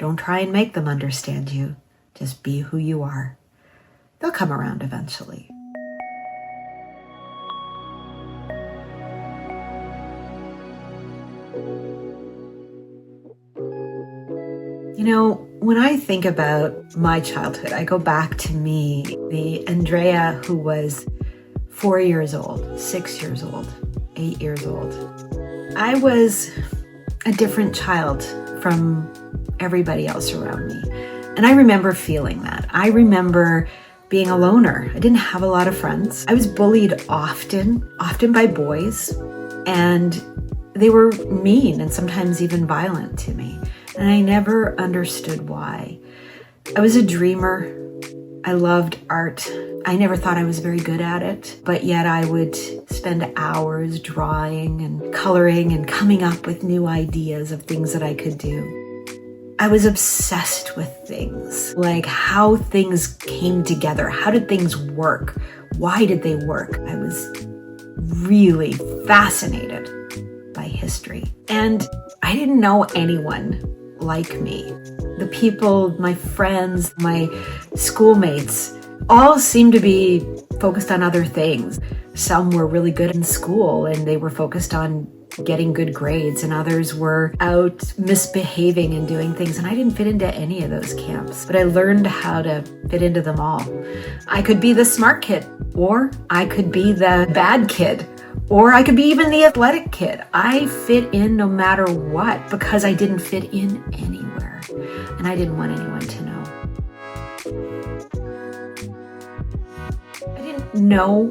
Don't try and make them understand you. Just be who you are. They'll come around eventually. You know, when I think about my childhood, I go back to me, the Andrea who was 4 years old, 6 years old, 8 years old. I was a different child from everybody else around me. And I remember feeling that. I remember being a loner. I didn't have a lot of friends. I was bullied often by boys, and they were mean and sometimes even violent to me. And I never understood why. I was a dreamer. I loved art. I never thought I was very good at it, but yet I would spend hours drawing and coloring and coming up with new ideas of things that I could do. I was obsessed with things, like how things came together. How did things work? Why did they work? I was really fascinated by history. And I didn't know anyone like me. The people, my friends, my schoolmates, all seemed to be focused on other things. Some were really good in school and they were focused on getting good grades, and others were out misbehaving and doing things. And I didn't fit into any of those camps, but I learned how to fit into them all. I could be the smart kid, or I could be the bad kid, or I could be even the athletic kid. I fit in no matter what because I didn't fit in anywhere, and I didn't want anyone to know. I didn't know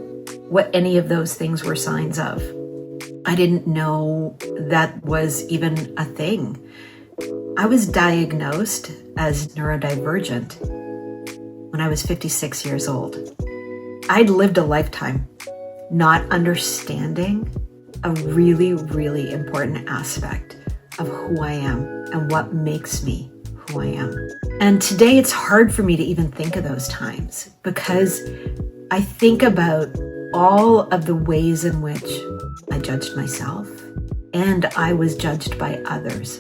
what any of those things were signs of. I didn't know that was even a thing. I was diagnosed as neurodivergent when I was 56 years old. I'd lived a lifetime not understanding a really, really important aspect of who I am and what makes me who I am. And today it's hard for me to even think of those times because I think about all of the ways in which I judged myself and I was judged by others.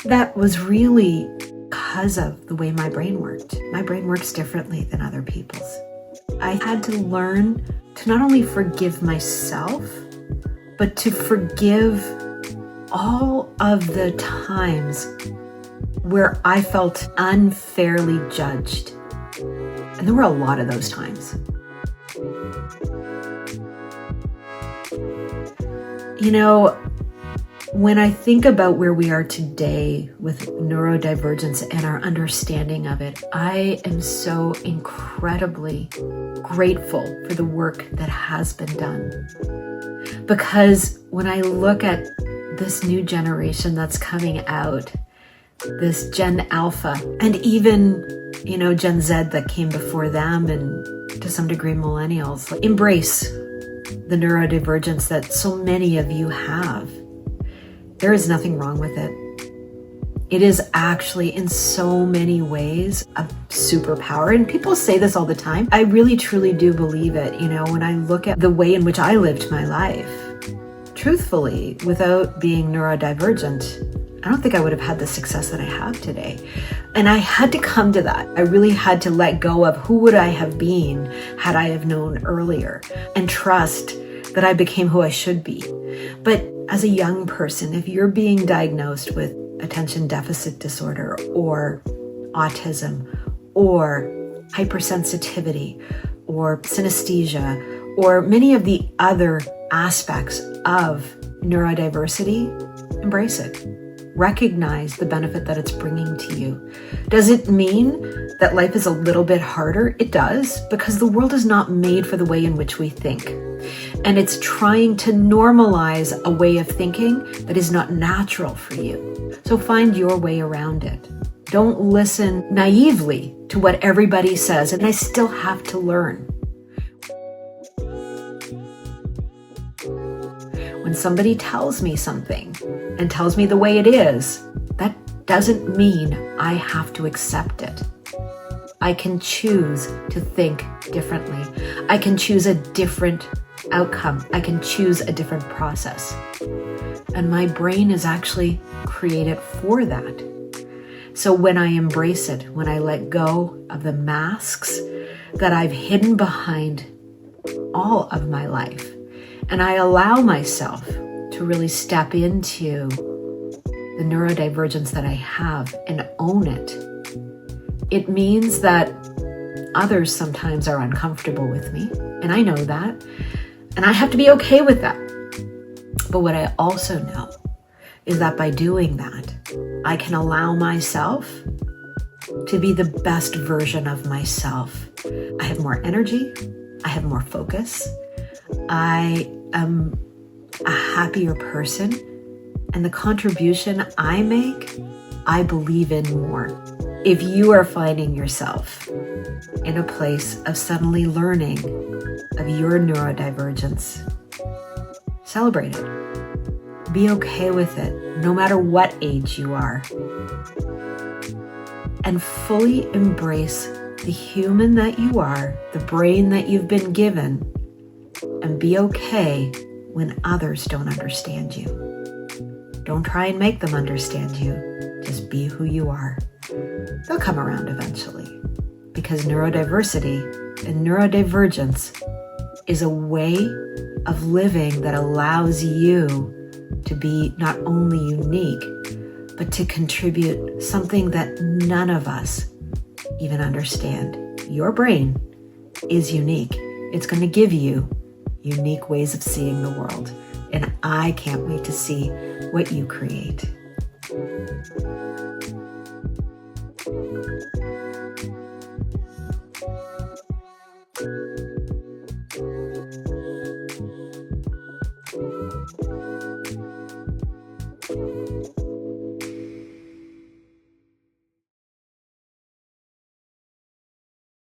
That was really because of the way my brain worked. My brain works differently than other people's. I had to learn to not only forgive myself, but to forgive all of the times where I felt unfairly judged. And there were a lot of those times. You know, when I think about where we are today with neurodivergence and our understanding of it, I am so incredibly grateful for the work that has been done. Because when I look at this new generation that's coming out, this Gen Alpha, and even, Gen Z that came before them, and to some degree millennials, embrace the neurodivergence that so many of you have. There is nothing wrong with it. It is actually in so many ways a superpower. And people say this all the time. I really truly do believe it. When I look at the way in which I lived my life, truthfully, without being neurodivergent, I don't think I would have had the success that I have today. And I had to come to that. I really had to let go of who would I have been had I have known earlier, and trust that I became who I should be. But as a young person, if you're being diagnosed with attention deficit disorder or autism or hypersensitivity or synesthesia or many of the other aspects of neurodiversity, embrace it. Recognize the benefit that it's bringing to you. Does it mean that life is a little bit harder? It does, because the world is not made for the way in which we think. And it's trying to normalize a way of thinking that is not natural for you. So find your way around it. Don't listen naively to what everybody says, and I still have to learn. When somebody tells me something and tells me the way it is, that doesn't mean I have to accept it. I can choose to think differently. I can choose a different outcome. I can choose a different process. And my brain is actually created for that. So when I embrace it, when I let go of the masks that I've hidden behind all of my life, and I allow myself to really step into the neurodivergence that I have and own it, it means that others sometimes are uncomfortable with me, and I know that, and I have to be okay with that. But what I also know is that by doing that, I can allow myself to be the best version of myself. I have more energy, I have more focus, I am a happier person, and the contribution I make, I believe in more. If you are finding yourself in a place of suddenly learning of your neurodivergence, celebrate it. Be okay with it, no matter what age you are. And fully embrace the human that you are, the brain that you've been given, and be okay when others don't understand you. Don't try and make them understand you. Just be who you are. They'll come around eventually, because neurodiversity and neurodivergence is a way of living that allows you to be not only unique, but to contribute something that none of us even understand. Your brain is unique. It's going to give you unique ways of seeing the world. And I can't wait to see what you create.